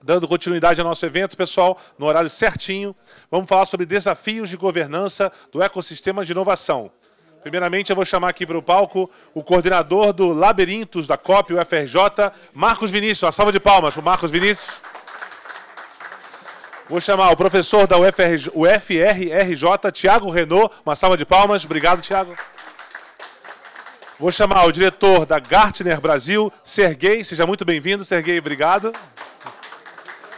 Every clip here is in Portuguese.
Dando continuidade ao nosso evento, pessoal, no horário certinho, vamos falar sobre desafios de governança do ecossistema de inovação. Primeiramente, eu vou chamar aqui para o palco o coordenador do Labirintos da COP UFRJ, Marcos Vinícius. Uma salva de palmas para o Marcos Vinícius. Vou chamar o professor da UFRJ, Tiago Renaud. Uma salva de palmas. Obrigado, Tiago. Vou chamar o diretor da Gartner Brasil, Serguei. Seja muito bem-vindo, Serguei. Obrigado.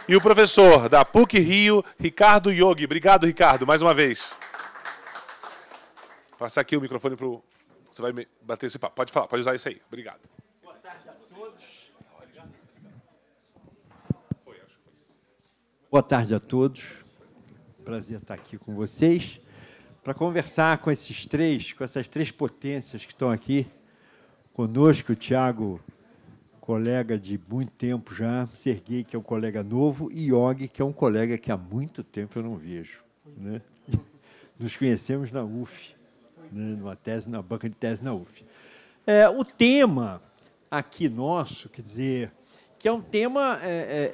E o professor da PUC Rio, Ricardo Yogi. Obrigado, Ricardo, mais uma vez. Vou passar aqui o microfone para o... Você vai bater esse papo. Pode falar, pode usar isso aí. Obrigado. Boa tarde a todos. Boa tarde a todos. Prazer estar aqui com vocês para conversar com essas três potências que estão aqui conosco, o Tiago, colega de muito tempo já, Serguei, que é um colega novo, e Yogi, que é um colega que há muito tempo eu não vejo. Né? Nos conhecemos na UF, né? Na banca de tese na UF. O tema aqui nosso, quer dizer, que é um tema,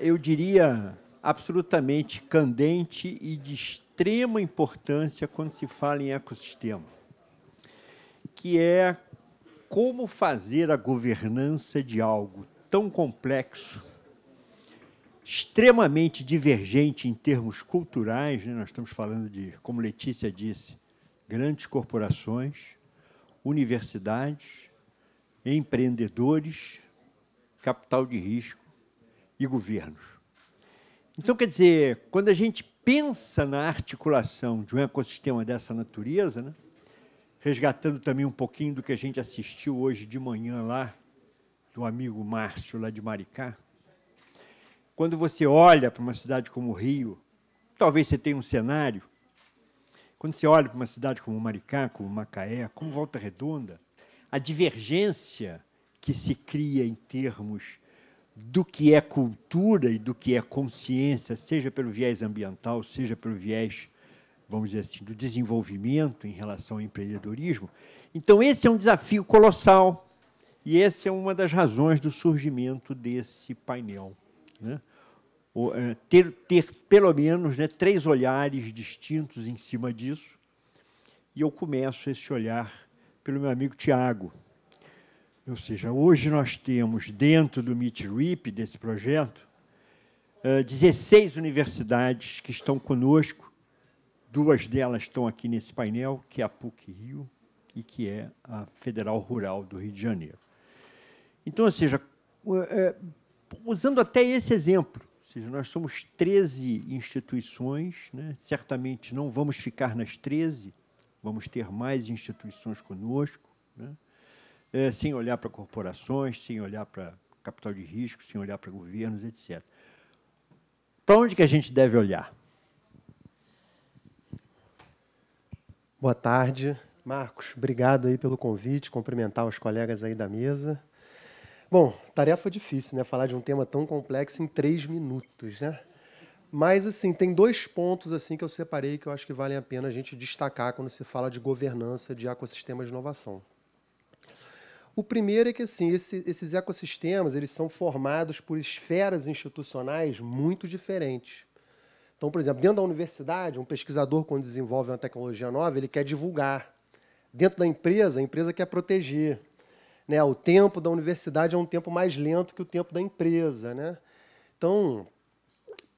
eu diria, absolutamente candente e de extrema importância quando se fala em ecossistema, que é como fazer a governança de algo tão complexo, extremamente divergente em termos culturais, né? Nós estamos falando de, como Letícia disse, grandes corporações, universidades, empreendedores, capital de risco e governos. Então, quer dizer, quando a gente pensa na articulação de um ecossistema dessa natureza, né? Resgatando também um pouquinho do que a gente assistiu hoje de manhã lá, do amigo Márcio, lá de Maricá. Quando você olha para uma cidade como o Rio, talvez você tenha um cenário. Quando você olha para uma cidade como Maricá, como Macaé, como Volta Redonda, a divergência que se cria em termos do que é cultura e do que é consciência, seja pelo viés ambiental, seja pelo viés, vamos dizer assim, do desenvolvimento em relação ao empreendedorismo. Então, esse é um desafio colossal e essa é uma das razões do surgimento desse painel. Né? Ter pelo menos, né, 3 olhares distintos em cima disso, e eu começo esse olhar pelo meu amigo Tiago. Ou seja, hoje nós temos, dentro do Meet RIP, desse projeto, 16 universidades que estão conosco. 2 delas estão aqui nesse painel, que é a PUC Rio e que é a Federal Rural do Rio de Janeiro. Então, ou seja, usando até esse exemplo, ou seja, nós somos 13 instituições, né? Certamente não vamos ficar nas 13, vamos ter mais instituições conosco, né? Sem olhar para corporações, sem olhar para capital de risco, sem olhar para governos, etc. Para onde que a gente deve olhar? Boa tarde, Marcos. Obrigado aí pelo convite, cumprimentar os colegas aí da mesa. Bom, tarefa difícil, né? Falar de um tema tão complexo em 3 minutos, né? Mas, assim, tem 2 pontos assim que eu separei que eu acho que valem a pena a gente destacar quando se fala de governança de ecossistemas de inovação. O primeiro é que, assim, esses ecossistemas eles são formados por esferas institucionais muito diferentes. Então, por exemplo, dentro da universidade, um pesquisador, quando desenvolve uma tecnologia nova, ele quer divulgar. Dentro da empresa, a empresa quer proteger. Né? O tempo da universidade é um tempo mais lento que o tempo da empresa. Né? Então,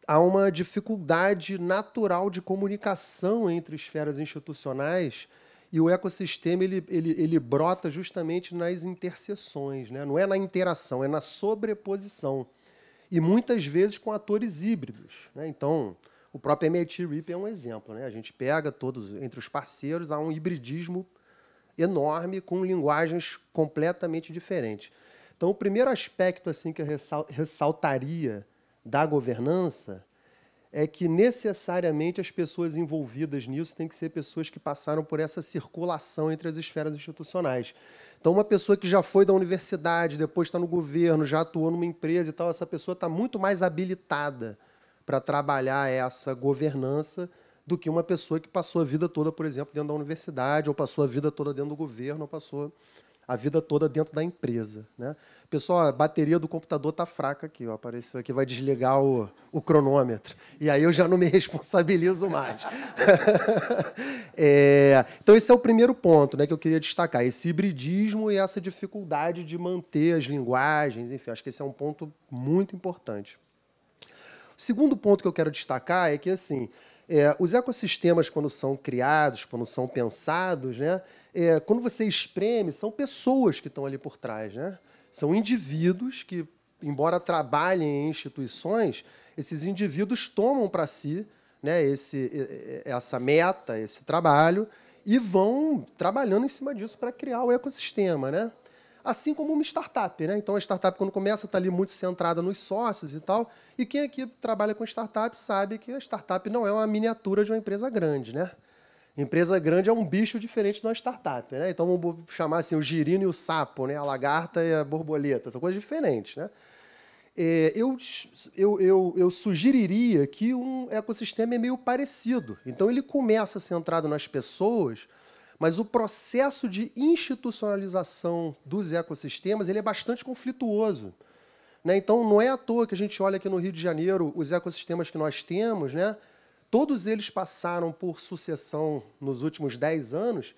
há uma dificuldade natural de comunicação entre esferas institucionais e o ecossistema ele brota justamente nas interseções. Né? Não é na interação, é na sobreposição. E, muitas vezes, com atores híbridos. Né? Então, o próprio MIT RIP é um exemplo. Né? A gente pega todos, entre os parceiros, há um hibridismo enorme com linguagens completamente diferentes. Então, o primeiro aspecto assim, que eu ressaltaria da governança é que, necessariamente, as pessoas envolvidas nisso têm que ser pessoas que passaram por essa circulação entre as esferas institucionais. Então, uma pessoa que já foi da universidade, depois está no governo, já atuou numa empresa e tal, essa pessoa está muito mais habilitada para trabalhar essa governança do que uma pessoa que passou a vida toda, por exemplo, dentro da universidade, ou passou a vida toda dentro do governo, ou passou a vida toda dentro da empresa, né? Pessoal, a bateria do computador está fraca aqui, ó, apareceu aqui, vai desligar o cronômetro. E aí eu já não me responsabilizo mais. Então, esse é o primeiro ponto, né, que eu queria destacar, esse hibridismo e essa dificuldade de manter as linguagens, enfim, acho que esse é um ponto muito importante. O segundo ponto que eu quero destacar é que, assim, os ecossistemas, quando são criados, quando são pensados, né, quando você espreme, são pessoas que estão ali por trás, né? São indivíduos que, embora trabalhem em instituições, esses indivíduos tomam para si, né, essa meta, esse trabalho, e vão trabalhando em cima disso para criar o ecossistema, né? Assim como uma startup, né? Então, a startup, quando começa, está ali muito centrada nos sócios e tal, e quem aqui trabalha com startup sabe que a startup não é uma miniatura de uma empresa grande, né? Empresa grande é um bicho diferente de uma startup, né? Então, vamos chamar assim, o girino e o sapo, né? A lagarta e a borboleta, são coisas diferentes, né? Eu sugeriria que um ecossistema é meio parecido. Então, ele começa centrado nas pessoas, mas o processo de institucionalização dos ecossistemas ele é bastante conflituoso, né? Então, não é à toa que a gente olha aqui no Rio de Janeiro os ecossistemas que nós temos, né? Todos eles passaram por sucessão nos últimos 10 anos,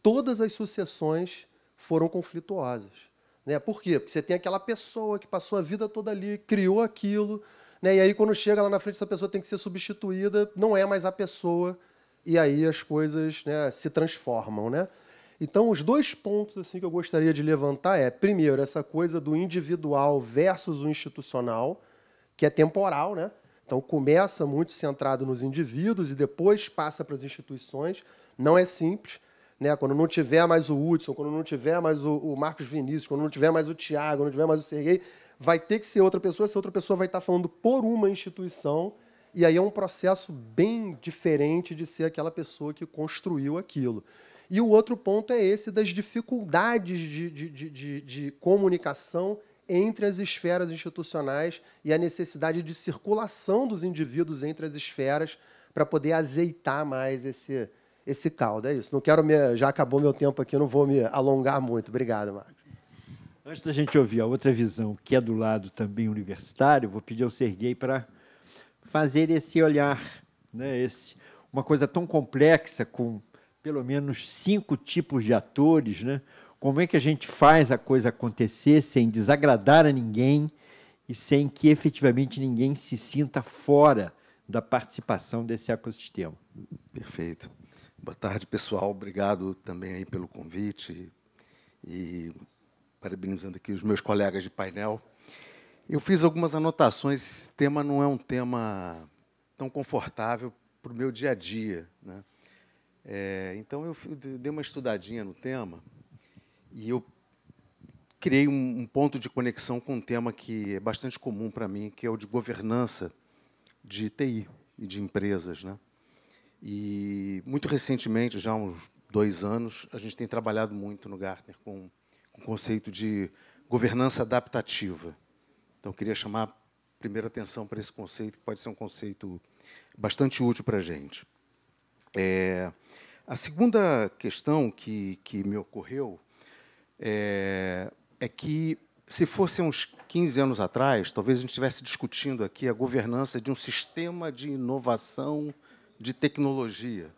todas as sucessões foram conflituosas, né? Por quê? Porque você tem aquela pessoa que passou a vida toda ali, criou aquilo, né? E aí, quando chega lá na frente, essa pessoa tem que ser substituída, não é mais a pessoa, e aí as coisas, né, se transformam, né? Então, os dois pontos assim, que eu gostaria de levantar primeiro, essa coisa do individual versus o institucional, que é temporal, né? Então, começa muito centrado nos indivíduos e depois passa para as instituições. Não é simples, né? Quando não tiver mais o Hudson, quando não tiver mais o Marcos Vinícius, quando não tiver mais o Tiago, quando não tiver mais o Serguei, vai ter que ser outra pessoa, essa outra pessoa vai estar falando por uma instituição, e aí é um processo bem diferente de ser aquela pessoa que construiu aquilo. E o outro ponto é esse das dificuldades de comunicação entre as esferas institucionais e a necessidade de circulação dos indivíduos entre as esferas para poder azeitar mais esse caldo. É isso. Não quero já acabou meu tempo aqui, não vou me alongar muito. Obrigado, Marcos. Antes da gente ouvir a outra visão, que é do lado também universitário, vou pedir ao Serguei para fazer esse olhar, né? Uma coisa tão complexa, com pelo menos 5 tipos de atores, né? Como é que a gente faz a coisa acontecer sem desagradar a ninguém e sem que efetivamente ninguém se sinta fora da participação desse ecossistema? Perfeito. Boa tarde, pessoal. Obrigado também aí pelo convite e parabenizando aqui os meus colegas de painel. Eu fiz algumas anotações. Esse tema não é um tema tão confortável para o meu dia a dia, né? Então, eu dei uma estudadinha no tema e eu criei um ponto de conexão com um tema que é bastante comum para mim, que é o de governança de TI e de empresas, né? E, muito recentemente, já há uns 2 anos, a gente tem trabalhado muito no Gartner com o conceito de governança adaptativa. Então, eu queria chamar primeiro atenção para esse conceito, que pode ser um conceito bastante útil para a gente. A segunda questão que me ocorreu é que, se fosse uns 15 anos atrás, talvez a gente estivesse discutindo aqui a governança de um sistema de inovação de tecnologia.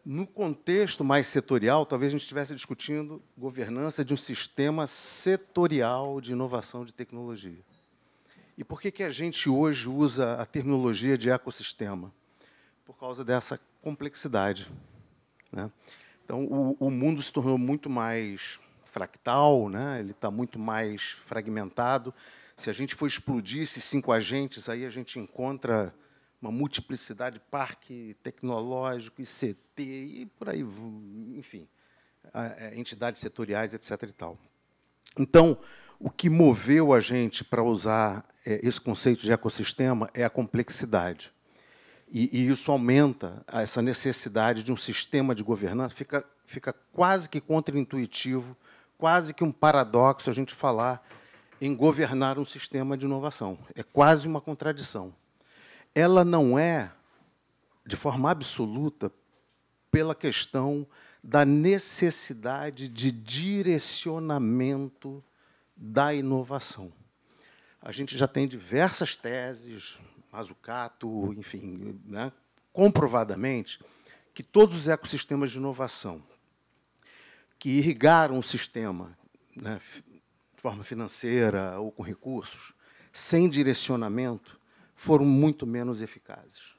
No contexto mais setorial, talvez a gente estivesse discutindo governança de um sistema setorial de inovação de tecnologia. E por que a gente hoje usa a terminologia de ecossistema? Por causa dessa complexidade, né? Então, o mundo se tornou muito mais fractal, né? Ele está muito mais fragmentado. Se a gente for explodir esses 5 agentes, aí a gente encontra uma multiplicidade de parque tecnológico, ICT, e por aí, enfim, entidades setoriais, etc. e tal. Então, o que moveu a gente para usar esse conceito de ecossistema é a complexidade. E isso aumenta essa necessidade de um sistema de governança, fica quase que contraintuitivo, quase que um paradoxo a gente falar em governar um sistema de inovação. É quase uma contradição. Ela não é, de forma absoluta, pela questão da necessidade de direcionamento da inovação. A gente já tem diversas teses, Mazzucato, enfim, né, comprovadamente, que todos os ecossistemas de inovação que irrigaram o sistema, né, de forma financeira ou com recursos, sem direcionamento, foram muito menos eficazes.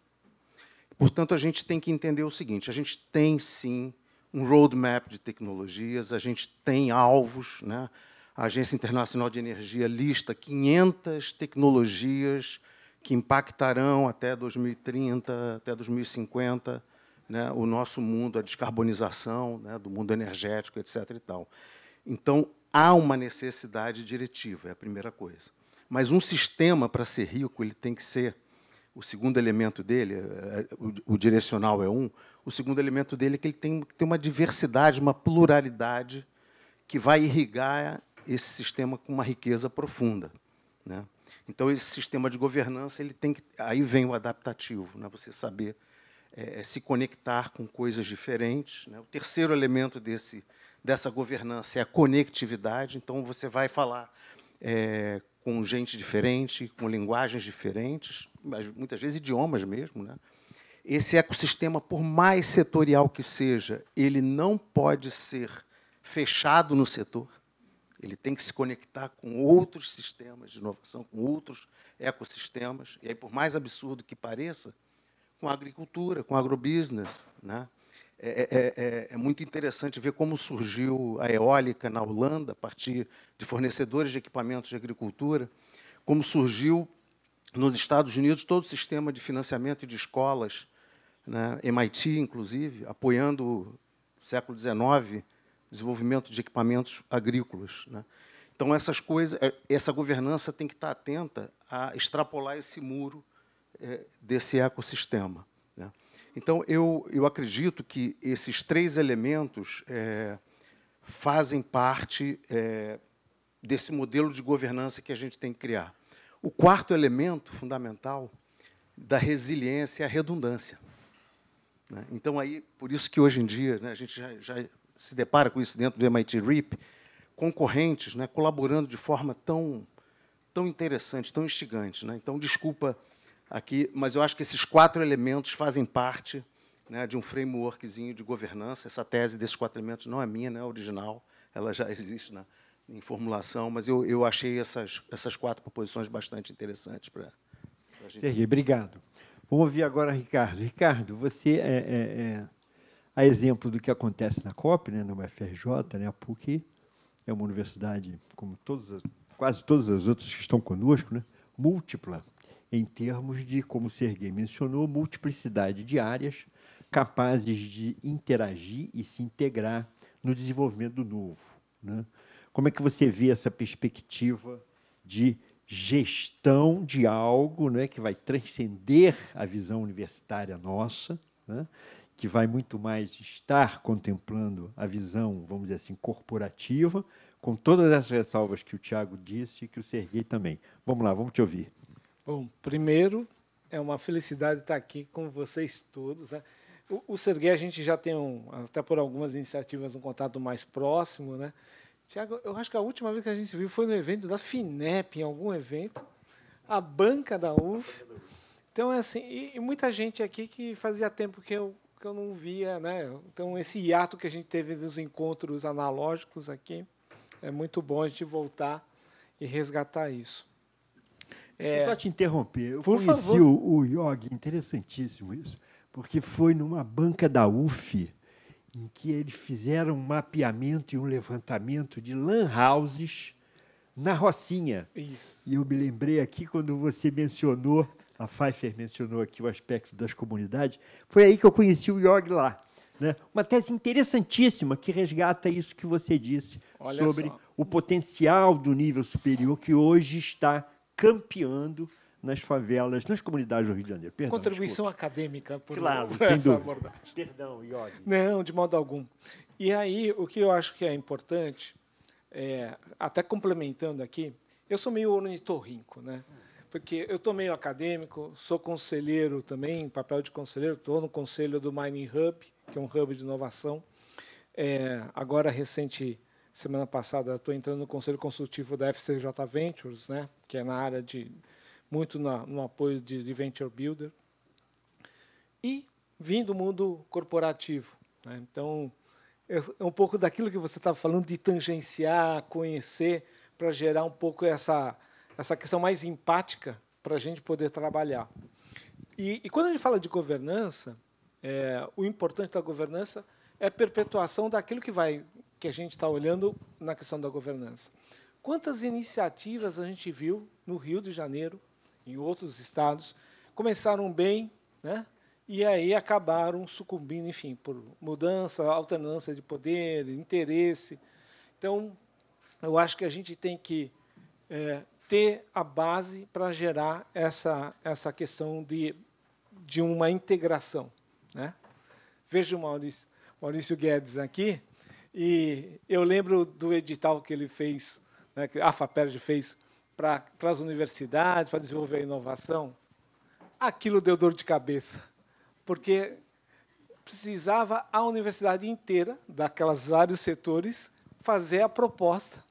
Portanto, a gente tem que entender o seguinte, a gente tem, sim, um roadmap de tecnologias, a gente tem alvos, né? A Agência Internacional de Energia lista 500 tecnologias que impactarão até 2030, até 2050, né, o nosso mundo, a descarbonização, né, do mundo energético, etc. E tal. Então, há uma necessidade diretiva, é a primeira coisa. Mas um sistema, para ser rico, ele tem que ser, o segundo elemento dele, o direcional é um, o segundo elemento dele é que ele tem que ter uma diversidade, uma pluralidade que vai irrigar esse sistema com uma riqueza profunda, né? Então, esse sistema de governança, ele tem que, aí vem o adaptativo, né? Você saber se conectar com coisas diferentes, né? O terceiro elemento dessa governança é a conectividade. Então, você vai falar com gente diferente, com linguagens diferentes, mas muitas vezes idiomas mesmo, né? Esse ecossistema, por mais setorial que seja, ele não pode ser fechado no setor. Ele tem que se conectar com outros sistemas de inovação, com outros ecossistemas. E aí, por mais absurdo que pareça, com a agricultura, com o agrobusiness, né? É muito interessante ver como surgiu a eólica na Holanda, a partir de fornecedores de equipamentos de agricultura, como surgiu nos Estados Unidos todo o sistema de financiamento de escolas, né? MIT, inclusive, apoiando, no século XIX, desenvolvimento de equipamentos agrícolas, né? Então, essas coisas, essa governança tem que estar atenta a extrapolar esse muro desse ecossistema, né? Então, eu acredito que esses três elementos fazem parte desse modelo de governança que a gente tem que criar. O quarto elemento fundamental da resiliência é a redundância, né? Então, aí, por isso que, hoje em dia, né, a gente já se depara com isso dentro do MIT RIP, concorrentes, né, colaborando de forma tão interessante, tão instigante, né? Então, desculpa aqui, mas eu acho que esses quatro elementos fazem parte, né, de um frameworkzinho de governança. Essa tese desses quatro elementos não é minha, não é original, ela já existe em formulação, mas eu achei essas quatro proposições bastante interessantes para a gente. Serguei, obrigado. Vamos ouvir agora Ricardo. Ricardo, você a exemplo do que acontece na COP, né, na UFRJ, né, a PUC é uma universidade, como quase todas as outras que estão conosco, né, múltipla, em termos de, como o Serguei mencionou, multiplicidade de áreas capazes de interagir e se integrar no desenvolvimento do novo, né? Como é que você vê essa perspectiva de gestão de algo, né, que vai transcender a visão universitária nossa, né, que vai muito mais estar contemplando a visão, vamos dizer assim, corporativa, com todas as ressalvas que o Tiago disse e que o Serguei também. Vamos lá, vamos te ouvir. Bom, primeiro, é uma felicidade estar aqui com vocês todos, né? O Serguei, a gente já tem, até por algumas iniciativas, um contato mais próximo, né? Tiago, eu acho que a última vez que a gente se viu foi no evento da FINEP, em algum evento, a banca da UF. Então, é assim, e muita gente aqui que fazia tempo que eu não via, né? Então, esse hiato que a gente teve dos encontros analógicos aqui, é muito bom a gente voltar e resgatar isso. Deixa eu só te interromper. Eu Por conheci favor. o Yogi, interessantíssimo isso, porque foi numa banca da UF em que eles fizeram um mapeamento e um levantamento de lan houses na Rocinha. Isso. E eu me lembrei aqui quando você mencionou, a Pfeiffer mencionou aqui o aspecto das comunidades, foi aí que eu conheci o Yogi lá, né? Uma tese interessantíssima que resgata isso que você disse. Olha sobre só. o potencial do nível superior que hoje está campeando nas favelas, nas comunidades do Rio de Janeiro. Perdão, Contribuição acadêmica por claro, por sem essa dúvida. abordagem. Perdão, Yogi. Não, de modo algum. E aí, o que eu acho que é importante, até complementando aqui, eu sou meio ornitorrinco, né? Porque eu estou meio acadêmico, sou conselheiro também, papel de conselheiro, estou no conselho do Mining Hub, que é um hub de inovação. agora recente, semana passada, estou entrando no Conselho Consultivo da FCJ Ventures, né, que é na área muito no apoio de Venture Builder, e vim do mundo corporativo. Né? Então, é um pouco daquilo que você estava falando, de tangenciar, conhecer, para gerar um pouco essa questão mais empática para a gente poder trabalhar. E quando a gente fala de governança, o importante da governança é a perpetuação daquilo que a gente está olhando na questão da governança. Quantas iniciativas a gente viu no Rio de Janeiro, em outros estados, começaram bem, né? E aí acabaram sucumbindo, enfim, por mudança, alternância de poder, interesse. Então, eu acho que a gente tem que ter a base para gerar essa questão de uma integração. Né? Vejo o Maurício Guedes aqui, e eu lembro do edital que ele fez, né, que a FAPERJ fez para as universidades, para desenvolver a inovação. Aquilo deu dor de cabeça, porque precisava a universidade inteira, daquelas vários setores, fazer a proposta.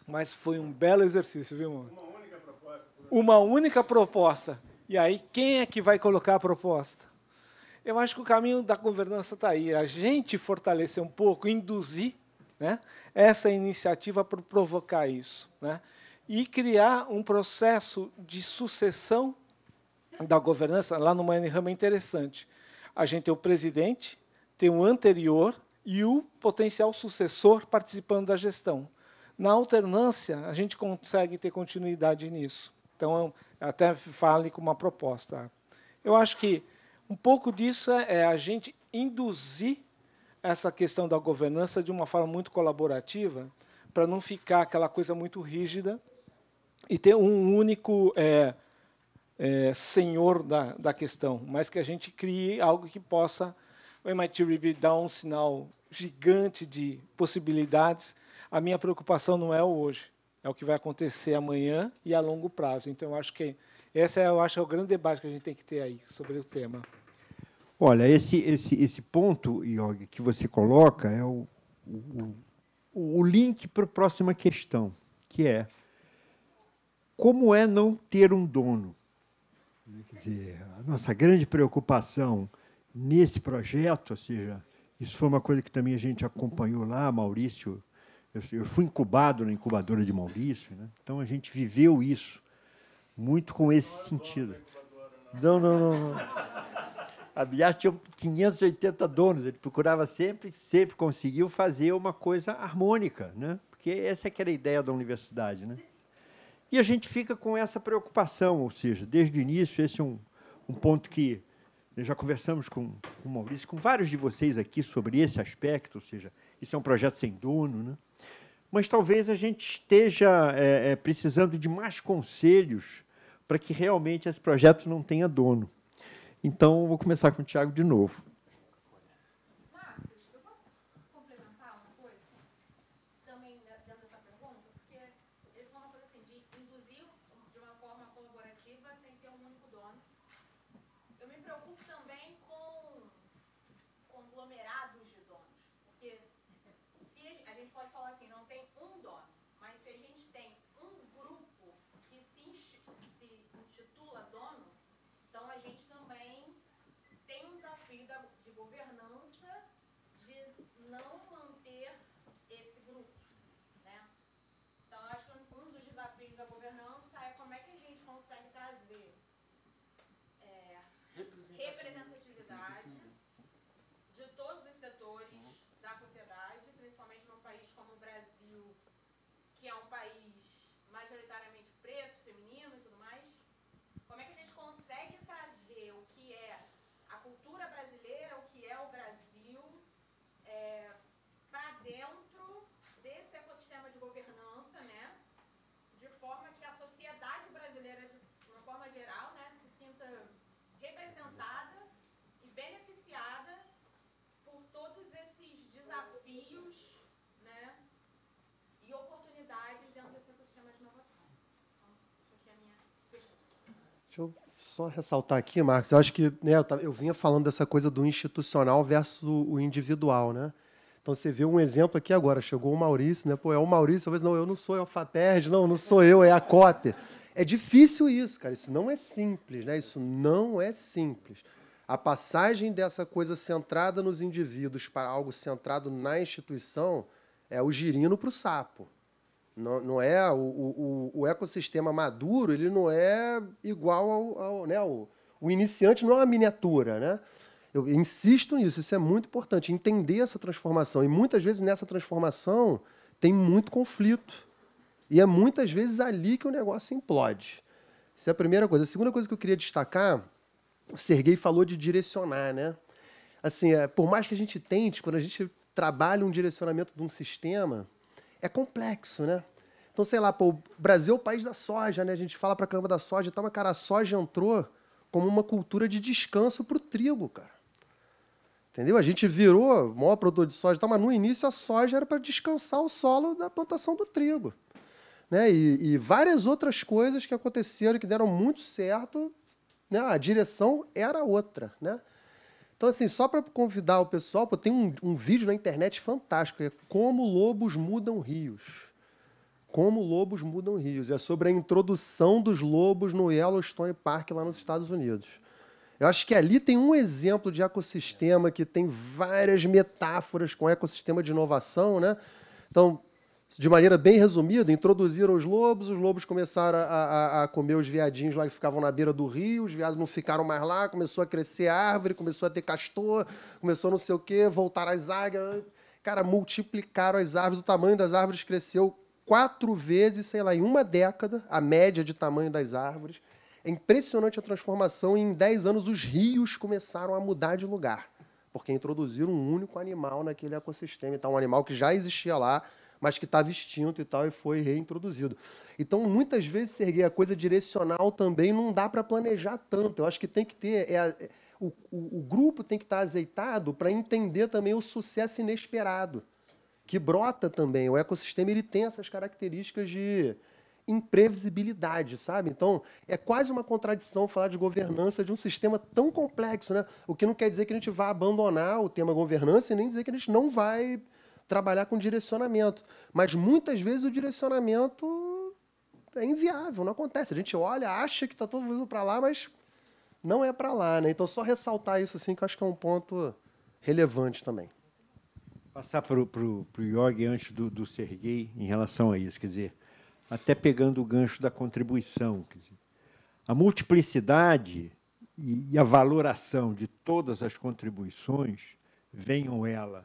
Mas foi um belo exercício, viu, mano? Uma única proposta. Uma única proposta. E aí, quem é que vai colocar a proposta? Eu acho que o caminho da governança está aí. A gente fortalecer um pouco, induzir, né, essa iniciativa para provocar isso. Né, e criar um processo de sucessão da governança. Lá no Mannerheimer é interessante. A gente tem o presidente, tem o anterior e o potencial sucessor participando da gestão. Na alternância, a gente consegue ter continuidade nisso. Então, até fale com uma proposta. Eu acho que um pouco disso é a gente induzir essa questão da governança de uma forma muito colaborativa, para não ficar aquela coisa muito rígida e ter um único senhor da questão, mas que a gente crie algo que possa... O MIT Review dá um sinal gigante de possibilidades. A minha preocupação não é o hoje, é o que vai acontecer amanhã e a longo prazo. Então, eu acho que esse é o grande debate que a gente tem que ter aí sobre o tema. Olha, esse ponto, Iog, que você coloca é o link para a próxima questão, que é como é não ter um dono? Quer dizer, a nossa grande preocupação nesse projeto, ou seja, isso foi uma coisa que também a gente acompanhou lá, Maurício. Eu fui incubado na incubadora de Maurício, né? Então a gente viveu isso muito com esse sentido. Não. A Bias tinha 580 donos, ele procurava sempre conseguiu fazer uma coisa harmônica, né? Porque essa é que era a ideia da universidade, né? E a gente fica com essa preocupação, ou seja, desde o início, esse é um ponto que já conversamos com o Maurício, com vários de vocês aqui sobre esse aspecto, ou seja, isso é um projeto sem dono, né? Mas talvez a gente esteja precisando de mais conselhos para que realmente esse projeto não tenha dono. Então, vou começar com o Tiago de novo. Marcos, eu posso complementar uma coisa também dentro dessa pergunta? Porque ele falou uma coisa assim, de induzir de uma forma colaborativa sem ter um único dono. Eu me preocupo também com conglomerados de donos. Porque se a gente pode falar assim, não tem um dono, mas se a gente tem um grupo que se intitula dono, então a gente também tem um desafio de governança de não manter esse grupo, né? Então, eu acho que um dos desafios da governança é como é que a gente consegue trazer representatividade de todos os setores da sociedade, principalmente num país como o Brasil, que é um país majoritariamente preto, feminino e tudo mais. Como é que a gente consegue trazer o que é a cultura brasileira, o que é o Brasil, para dentro desse ecossistema de governança, né? De forma que a sociedade brasileira, de uma forma geral, né, se sinta representada e beneficiada por todos esses desafios, né, e oportunidades dentro desse ecossistema de inovação. Então, isso aqui é a minha pergunta. Deixa eu só ressaltar aqui, Marcos, eu acho que, né, eu vinha falando dessa coisa do institucional versus o individual, né? Então você vê um exemplo aqui agora, chegou o Maurício, né? Pô, é o Maurício, talvez não, eu não sou, é o FAPERJ, não sou eu, é a cópia. É difícil isso, cara, isso não é simples, né? Isso não é simples. A passagem dessa coisa centrada nos indivíduos para algo centrado na instituição é o girino para o sapo. Não é o ecossistema maduro, ele não é igual ao né? O iniciante não é uma miniatura, né? Eu insisto nisso, isso é muito importante, entender essa transformação. E muitas vezes nessa transformação tem muito conflito. E é muitas vezes ali que o negócio implode. Essa é a primeira coisa. A segunda coisa que eu queria destacar, o Serguei falou de direcionar, né? Assim, por mais que a gente tente, quando a gente trabalha um direcionamento de um sistema, é complexo, né? Então, sei lá, pô, o Brasil é o país da soja, né? A gente fala pra caramba da soja e tal, mas, cara, a soja entrou como uma cultura de descanso pro trigo, cara. Entendeu? A gente virou o maior produtor de soja e tal, mas no início a soja era para descansar o solo da plantação do trigo. Né? E várias outras coisas que aconteceram que deram muito certo, né? A direção era outra, né? Então, assim, só para convidar o pessoal, pô, tem um vídeo na internet fantástico, é Como Lobos Mudam Rios. Como Lobos Mudam Rios. É sobre a introdução dos lobos no Yellowstone Park, lá nos Estados Unidos. Eu acho que ali tem um exemplo de ecossistema que tem várias metáforas com ecossistema de inovação, né? Então, de maneira bem resumida, introduziram os lobos começaram a comer os viadinhos lá que ficavam na beira do rio, os viados não ficaram mais lá, começou a crescer árvore, começou a ter castor, começou não sei o quê, voltaram as águias, cara, multiplicaram as árvores, o tamanho das árvores cresceu 4 vezes, sei lá, em uma década, a média de tamanho das árvores. É impressionante a transformação e em 10 anos os rios começaram a mudar de lugar, porque introduziram um único animal naquele ecossistema. Então, um animal que já existia lá, mas que estava extinto e tal, e foi reintroduzido. Então, muitas vezes, Serguei, a coisa direcional também não dá para planejar tanto. Eu acho que tem que ter... o grupo tem que estar azeitado para entender também o sucesso inesperado, que brota também. O ecossistema ele tem essas características de imprevisibilidade, sabe? Então, é quase uma contradição falar de governança de um sistema tão complexo, né? O que não quer dizer que a gente vá abandonar o tema governança e nem dizer que a gente não vai trabalhar com direcionamento. Mas, muitas vezes, o direcionamento é inviável, não acontece. A gente olha, acha que está todo mundo para lá, mas não é para lá, né? Então, só ressaltar isso, assim, que eu acho que é um ponto relevante também. Passar para o Jorge antes do Serguei em relação a isso, quer dizer, até pegando o gancho da contribuição. Quer dizer, a multiplicidade e a valoração de todas as contribuições, venham elas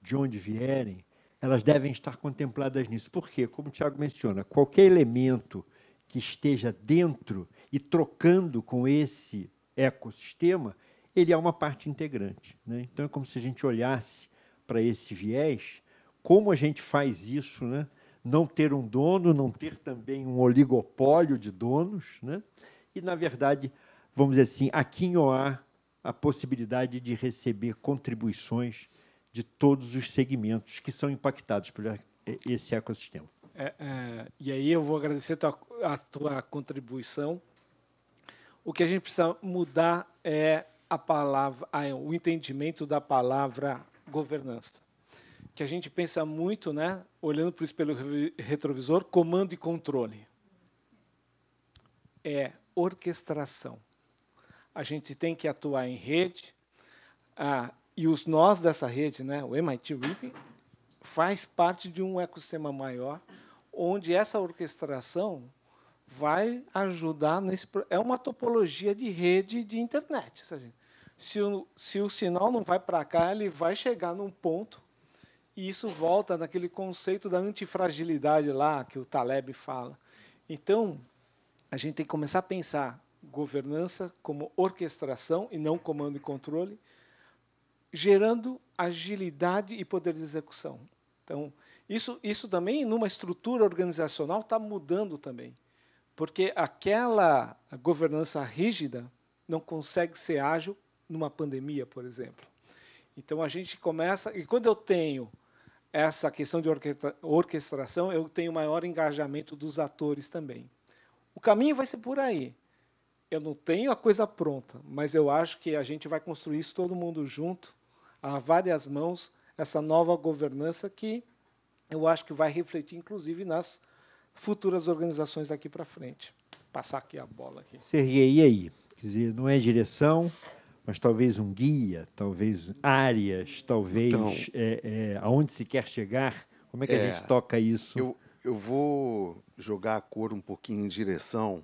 de onde vierem, elas devem estar contempladas nisso. Por quê? Como o Tiago menciona, qualquer elemento que esteja dentro e trocando com esse ecossistema, ele é uma parte integrante, né? Então, é como se a gente olhasse para esse viés, como a gente faz isso, né? Não ter um dono, não ter também um oligopólio de donos, né? E, na verdade, vamos dizer assim, aquinhoar a possibilidade de receber contribuições de todos os segmentos que são impactados por esse ecossistema. E aí eu vou agradecer a tua contribuição. O que a gente precisa mudar é a palavra, o entendimento da palavra governança. Que a gente pensa muito, né, olhando para o espelho retrovisor, comando e controle. É orquestração. A gente tem que atuar em rede, e os nós dessa rede, né, o MIT Ripping, faz parte de um ecossistema maior, onde essa orquestração vai ajudar nesse... É uma topologia de rede de internet. Se o sinal não vai para cá, ele vai chegar num ponto, e isso volta naquele conceito da antifragilidade lá, que o Taleb fala. Então, a gente tem que começar a pensar governança como orquestração e não comando e controle, gerando agilidade e poder de execução. Então, isso também, numa estrutura organizacional, está mudando também. Porque aquela governança rígida não consegue ser ágil numa pandemia, por exemplo. Então, a gente começa... E quando eu tenho essa questão de orquestração, eu tenho maior engajamento dos atores também. O caminho vai ser por aí. Eu não tenho a coisa pronta, mas eu acho que a gente vai construir isso todo mundo junto, a várias mãos, essa nova governança que eu acho que vai refletir, inclusive, nas futuras organizações daqui para frente. Passar aqui a bola. Aqui. Serguei, e aí? Quer dizer, não é direção, mas talvez um guia, talvez áreas, talvez aonde se quer chegar. Como é que a gente toca isso? Eu vou jogar a cor um pouquinho em direção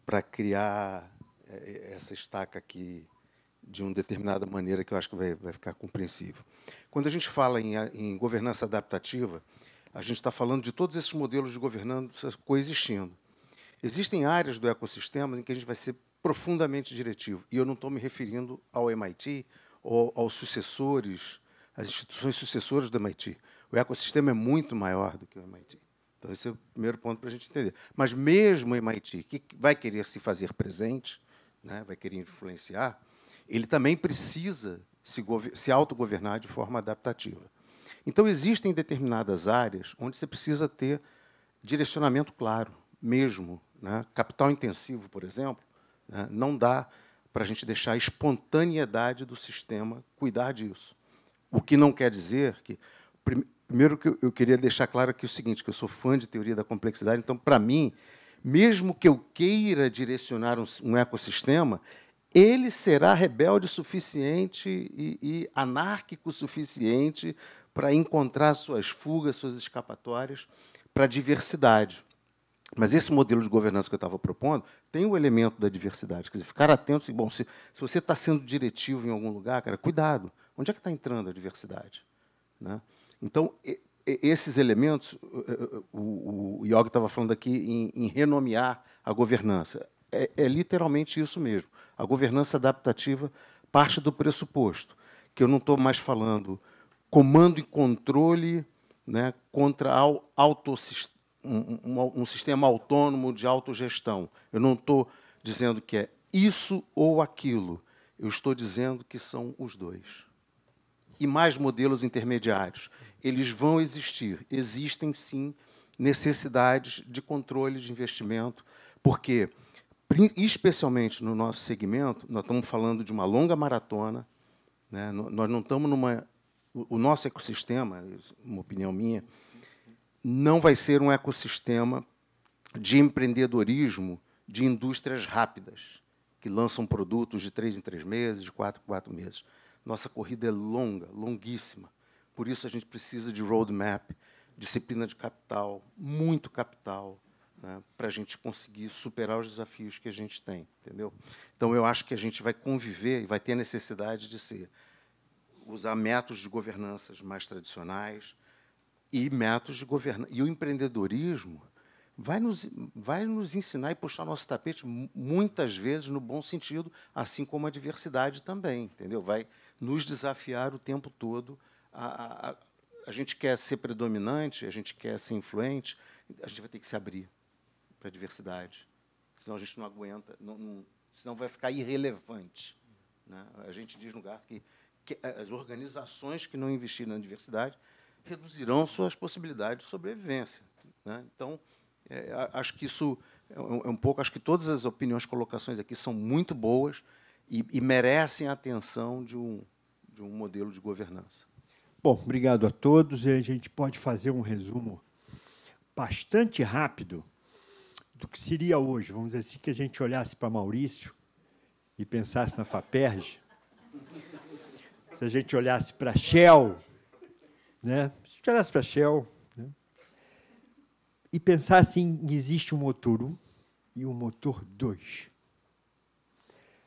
para criar essa estaca aqui de uma determinada maneira que eu acho que vai ficar compreensível. Quando a gente fala em governança adaptativa, a gente está falando de todos esses modelos de governança coexistindo. Existem áreas do ecossistema em que a gente vai ser profundamente diretivo, e eu não estou me referindo ao MIT ou aos sucessores, às instituições sucessoras do MIT. O ecossistema é muito maior do que o MIT. Então, esse é o primeiro ponto para a gente entender. Mas mesmo o MIT, que vai querer se fazer presente, né, vai querer influenciar, ele também precisa se autogovernar de forma adaptativa. Então, existem determinadas áreas onde você precisa ter direcionamento claro, mesmo. Né? Capital intensivo, por exemplo, né, não dá para a gente deixar a espontaneidade do sistema cuidar disso. O que não quer dizer que... Primeiro, que eu queria deixar claro aqui o seguinte, que eu sou fã de teoria da complexidade, então, para mim, mesmo que eu queira direcionar um ecossistema, ele será rebelde o suficiente e anárquico o suficiente para encontrar suas fugas, suas escapatórias para a diversidade. Mas esse modelo de governança que eu estava propondo tem o elemento da diversidade. Quer dizer, ficar atento, assim, bom, se você está sendo diretivo em algum lugar, cara, cuidado. Onde é que está entrando a diversidade? Né? Então, esses elementos, o Yogi estava falando aqui em renomear a governança. É literalmente isso mesmo. A governança adaptativa parte do pressuposto que eu não estou mais falando comando e controle, né, contra um sistema autônomo de autogestão. Eu não estou dizendo que é isso ou aquilo. Eu estou dizendo que são os dois. E mais modelos intermediários. Eles vão existir. Existem, sim, necessidades de controle de investimento, porque, especialmente no nosso segmento, nós estamos falando de uma longa maratona, né? Nós não estamos numa... O nosso ecossistema, uma opinião minha, não vai ser um ecossistema de empreendedorismo de indústrias rápidas, que lançam produtos de 3 em 3 meses, de 4 em 4 meses. Nossa corrida é longa, longuíssima. Por isso, a gente precisa de roadmap, disciplina de capital, muito capital, né, para a gente conseguir superar os desafios que a gente tem. Entendeu? Então, eu acho que a gente vai conviver e vai ter a necessidade de usar métodos de governanças mais tradicionais e métodos de governança. E o empreendedorismo vai nos ensinar e puxar nosso tapete, muitas vezes, no bom sentido, assim como a diversidade também. Entendeu? Vai nos desafiar o tempo todo. A gente quer ser predominante, a gente quer ser influente, a gente vai ter que se abrir para a diversidade. Senão a gente não aguenta, senão vai ficar irrelevante. Né? A gente diz no lugar que as organizações que não investirem na diversidade reduzirão suas possibilidades de sobrevivência. Né? Então, acho que isso é um pouco... Acho que todas as opiniões, colocações aqui são muito boas e merecem a atenção de um modelo de governança. Bom, obrigado a todos. E a gente pode fazer um resumo bastante rápido do que seria hoje. Vamos dizer assim, que a gente olhasse para Maurício e pensasse na FAPERJ, se a gente olhasse para a Shell, né? Se a gente olhasse para a Shell, né? E pensasse em existe um motor 1 e um motor 2.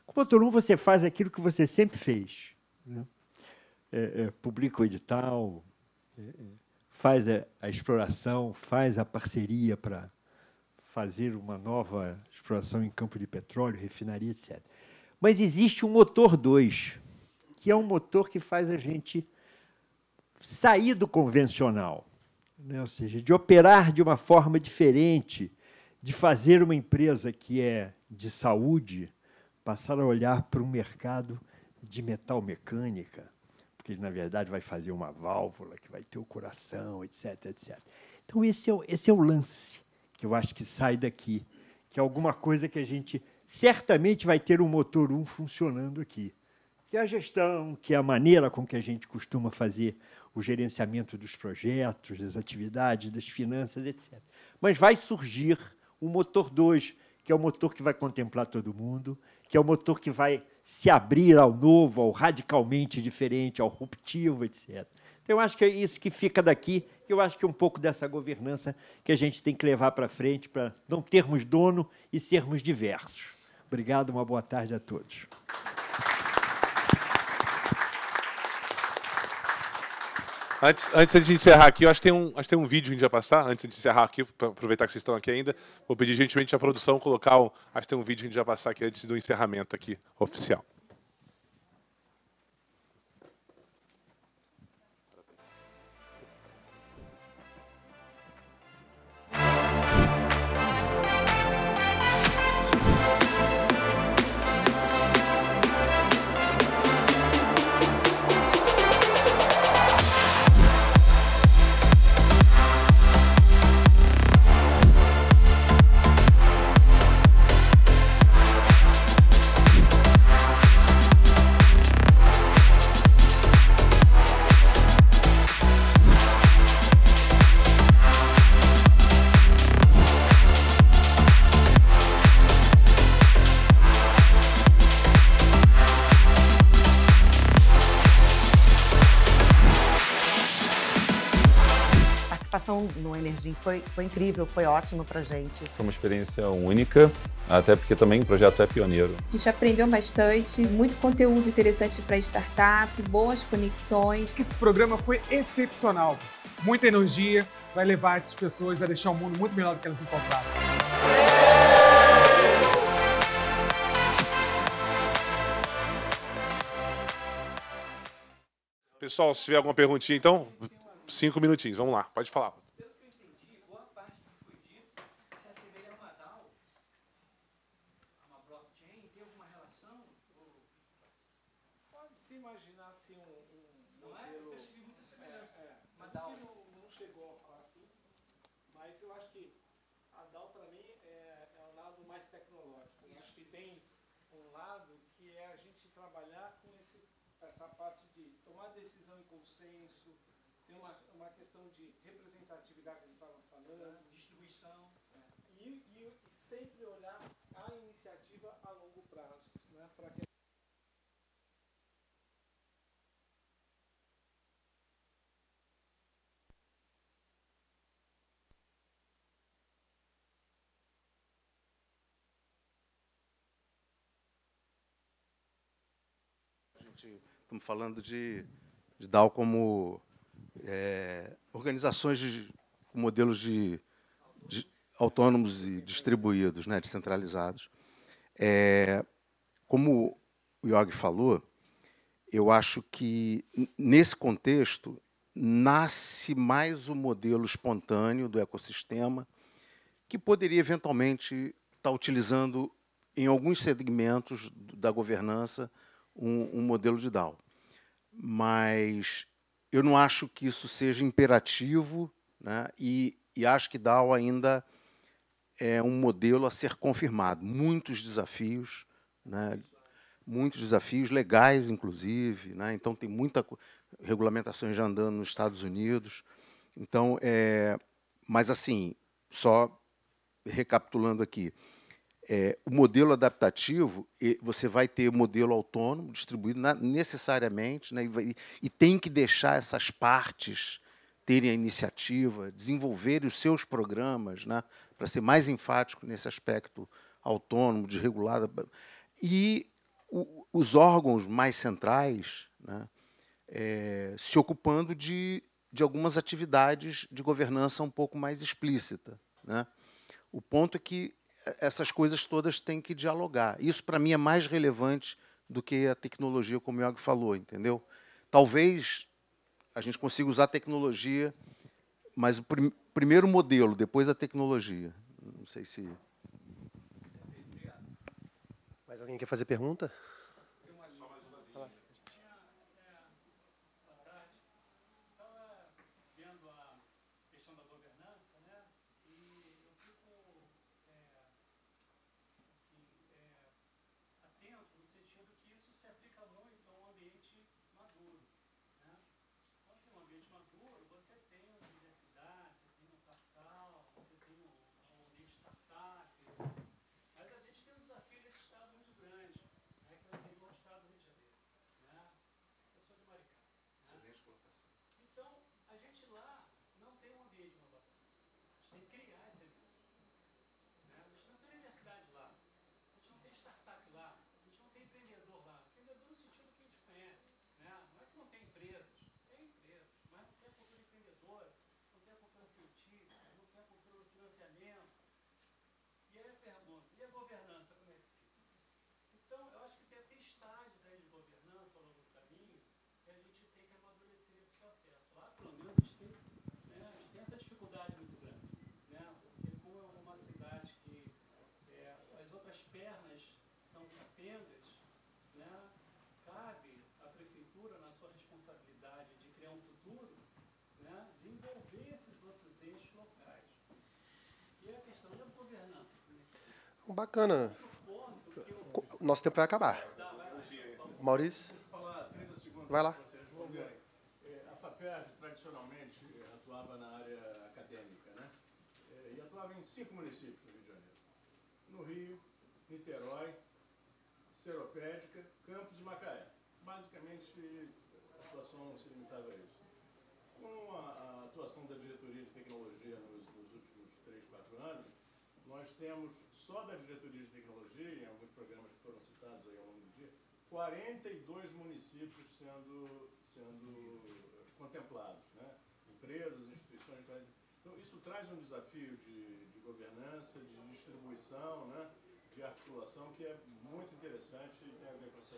Com o motor 1, você faz aquilo que você sempre fez. Né? Publica o edital, faz a exploração, faz a parceria para fazer uma nova exploração em campo de petróleo, refinaria, etc. Mas existe um motor 2, que é um motor que faz a gente sair do convencional, né? Ou seja, de operar de uma forma diferente, de fazer uma empresa que é de saúde, passar a olhar para um mercado de metalmecânica, porque ele, na verdade, vai fazer uma válvula que vai ter o coração, etc., etc. Então, esse é o lance que eu acho que sai daqui, que é alguma coisa que a gente certamente vai ter um motor 1 funcionando aqui. que é a gestão, que é a maneira com que a gente costuma fazer o gerenciamento dos projetos, das atividades, das finanças, etc. Mas vai surgir o motor 2, que é o motor que vai contemplar todo mundo, que é o motor que vai se abrir ao novo, ao radicalmente diferente, ao ruptivo, etc. Então, eu acho que é isso que fica daqui, eu acho que é um pouco dessa governança que a gente tem que levar para frente para não termos dono e sermos diversos. Obrigado, uma boa tarde a todos. Antes de encerrar aqui, eu acho que tem um vídeo que a gente vai passar, antes de encerrar aqui, para aproveitar que vocês estão aqui ainda, vou pedir gentilmente à produção colocar, acho que tem um vídeo que a gente vai passar aqui antes do encerramento aqui, oficial. No Energy foi incrível, foi ótimo pra gente. Foi uma experiência única, até porque também o projeto é pioneiro. A gente aprendeu bastante, muito conteúdo interessante para startup, boas conexões. Esse programa foi excepcional, muita energia, vai levar essas pessoas a deixar o mundo muito melhor do que elas encontraram. Pessoal, se tiver alguma perguntinha, então, 5 minutinhos, vamos lá, pode falar. Pelo que eu entendi, boa parte do que foi dito se assemelha a uma DAO, a uma blockchain, tem alguma relação? Pode se imaginar assim não é? Eu percebi muita semelhança. Uma DAO não chegou a falar assim, mas eu acho que a DAO para mim é um lado mais tecnológico. Eu acho que tem um lado que é a gente trabalhar com essa parte de tomar decisão em consenso. Tem uma questão de representatividade que a gente estava falando. Distribuição. E sempre olhar a iniciativa a longo prazo. Né, para que estamos falando de DAO como organizações com modelos de autônomos e distribuídos, né, descentralizados. Como o Yogi falou, eu acho que, nesse contexto, nasce mais o modelo espontâneo do ecossistema, que poderia, eventualmente, estar utilizando, em alguns segmentos da governança, um modelo de DAO. Mas eu não acho que isso seja imperativo, né? E acho que DAO ainda é um modelo a ser confirmado. Muitos desafios, né? Muitos desafios legais, inclusive, né? Então, tem muita regulamentações já andando nos Estados Unidos. Então, mas, assim, só recapitulando aqui, o modelo adaptativo, você vai ter modelo autônomo, distribuído necessariamente, né, e tem que deixar essas partes terem a iniciativa, desenvolverem os seus programas, né, para ser mais enfático nesse aspecto autônomo, desregulado. E os órgãos mais centrais, né, se ocupando de algumas atividades de governança um pouco mais explícita, né. O ponto é que essas coisas todas têm que dialogar. Isso, para mim, é mais relevante do que a tecnologia, como o Yogi falou, entendeu? Talvez a gente consiga usar a tecnologia, mas o primeiro modelo, depois a tecnologia. Não sei se... Mais alguém quer fazer pergunta? atento no sentido que isso se aplica não então Bacana. Nosso tempo vai acabar. Maurício? Vai lá. A FAPERJ, tradicionalmente, atuava na área acadêmica, né? E atuava em 5 municípios do Rio de Janeiro. No Rio, Niterói, Seropédica, Campos e Macaé. Basicamente, a atuação se limitava a isso. Com a atuação da diretoria de tecnologia nos últimos 3, 4 anos, nós temos, só da diretoria de tecnologia, em alguns programas que foram citados aí ao longo do dia, 42 municípios sendo contemplados, né? Empresas, instituições. Então, isso traz um desafio de governança, de distribuição, né? De articulação, que é muito interessante e tem a ver com essa...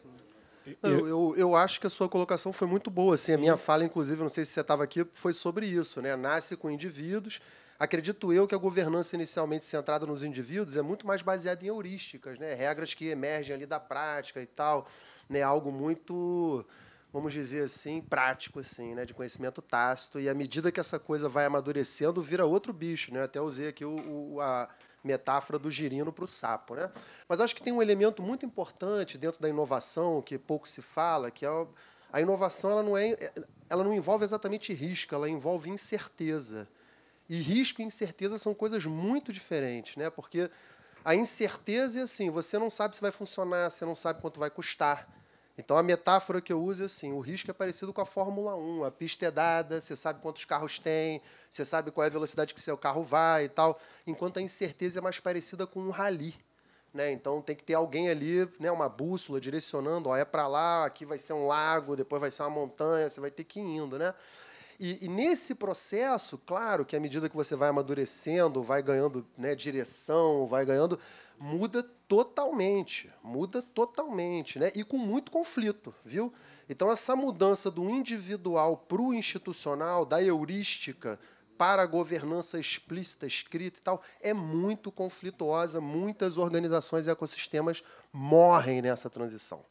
Eu acho que a sua colocação foi muito boa. Assim, a minha fala, inclusive, não sei se você estava aqui, foi sobre isso, né? Nasce com indivíduos. Acredito eu que a governança inicialmente centrada nos indivíduos é muito mais baseada em heurísticas, né? Regras que emergem ali da prática e tal, né? Algo muito, vamos dizer assim, prático, assim, né? De conhecimento tácito. E à medida que essa coisa vai amadurecendo, vira outro bicho, né? Até usei aqui a metáfora do girino para o sapo, né? Mas acho que tem um elemento muito importante dentro da inovação que pouco se fala, que é a inovação. Ela não envolve exatamente risco, ela envolve incerteza. E risco e incerteza são coisas muito diferentes, né? Porque a incerteza é assim, você não sabe se vai funcionar, você não sabe quanto vai custar. Então, a metáfora que eu uso é assim, o risco é parecido com a Fórmula 1, a pista é dada, você sabe quantos carros tem, você sabe qual é a velocidade que seu carro vai e tal, enquanto a incerteza é mais parecida com um rally, né? Então, tem que ter alguém ali, né, uma bússola direcionando, ó, é para lá, aqui vai ser um lago, depois vai ser uma montanha, você vai ter que ir indo, né? E nesse processo, claro que à medida que você vai amadurecendo, vai ganhando, né, direção, vai ganhando, muda totalmente, né? E com muito conflito, viu? Então, essa mudança do individual para o institucional, da heurística para a governança explícita, escrita e tal, é muito conflituosa. Muitas organizações e ecossistemas morrem nessa transição.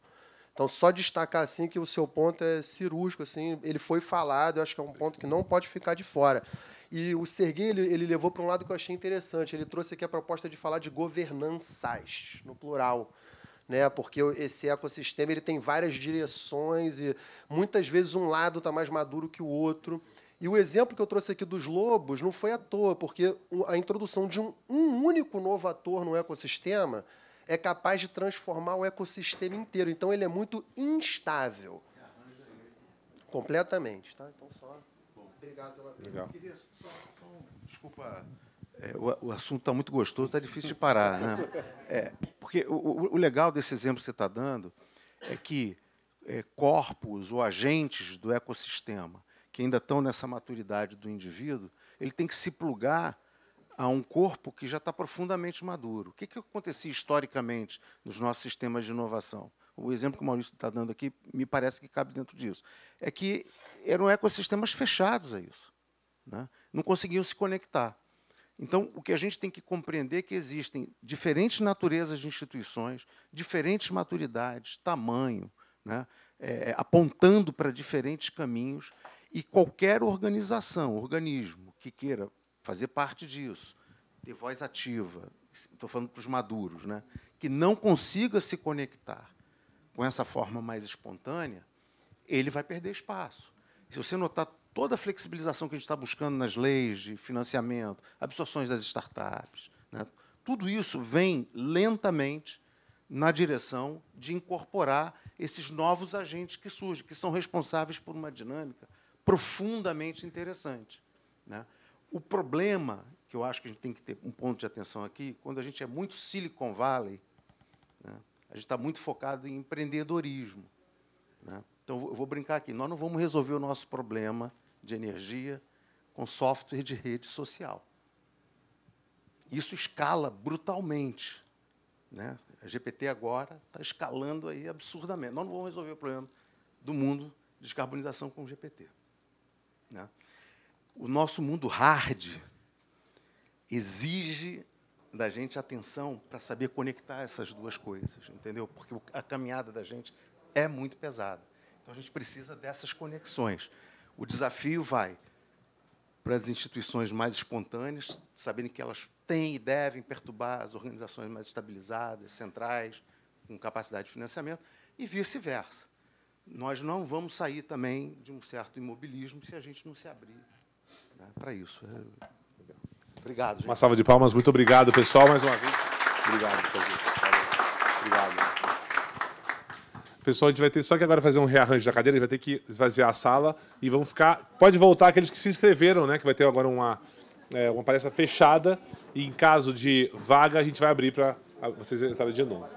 Então, só destacar assim que o seu ponto é cirúrgico, assim, ele foi falado, eu acho que é um ponto que não pode ficar de fora. E o Serguei, ele levou para um lado que eu achei interessante, ele trouxe aqui a proposta de falar de governanças, no plural, né? Porque esse ecossistema ele tem várias direções e, muitas vezes, um lado está mais maduro que o outro. E o exemplo que eu trouxe aqui dos lobos não foi à toa, porque a introdução de um único novo ator no ecossistema é capaz de transformar o ecossistema inteiro. Então, ele é muito instável. Completamente. Tá? Então, só... Obrigado pela pergunta. Eu queria só desculpa, o assunto está muito gostoso, está difícil de parar, né? Porque o legal desse exemplo que você está dando é que corpos ou agentes do ecossistema que ainda estão nessa maturidade do indivíduo, ele tem que se plugar a um corpo que já está profundamente maduro. O que acontecia historicamente nos nossos sistemas de inovação? O exemplo que o Maurício está dando aqui me parece que cabe dentro disso. É que eram ecossistemas fechados a isso, né? Não conseguiam se conectar. Então, o que a gente tem que compreender é que existem diferentes naturezas de instituições, diferentes maturidades, tamanho, né? Apontando para diferentes caminhos, e qualquer organização, organismo que queira fazer parte disso, ter voz ativa, estou falando para os maduros, né, que não consiga se conectar com essa forma mais espontânea, ele vai perder espaço. Se você notar toda a flexibilização que a gente está buscando nas leis de financiamento, absorções das startups, né, tudo isso vem lentamente na direção de incorporar esses novos agentes que surgem, que são responsáveis por uma dinâmica profundamente interessante, né? O problema, que eu acho que a gente tem que ter um ponto de atenção aqui, quando a gente é muito Silicon Valley, né, a gente está muito focado em empreendedorismo, né? Então, eu vou brincar aqui, nós não vamos resolver o nosso problema de energia com software de rede social. Isso escala brutalmente, né? A GPT agora está escalando aí absurdamente. Nós não vamos resolver o problema do mundo de descarbonização com o GPT, né? O nosso mundo hard exige da gente atenção para saber conectar essas duas coisas, entendeu? Porque a caminhada da gente é muito pesada. Então, a gente precisa dessas conexões. O desafio vai para as instituições mais espontâneas, sabendo que elas têm e devem perturbar as organizações mais estabilizadas, centrais, com capacidade de financiamento, e vice-versa. Nós não vamos sair também de um certo imobilismo se a gente não se abrir, né, para isso. Obrigado, gente. Uma salva de palmas. Muito obrigado, pessoal, mais uma vez. Obrigado, obrigado. Pessoal, a gente vai ter só que agora fazer um rearranjo da cadeira, a gente vai ter que esvaziar a sala e vamos ficar... Pode voltar aqueles que se inscreveram, né? Que vai ter agora uma palestra fechada e, em caso de vaga, a gente vai abrir para vocês entrarem de novo.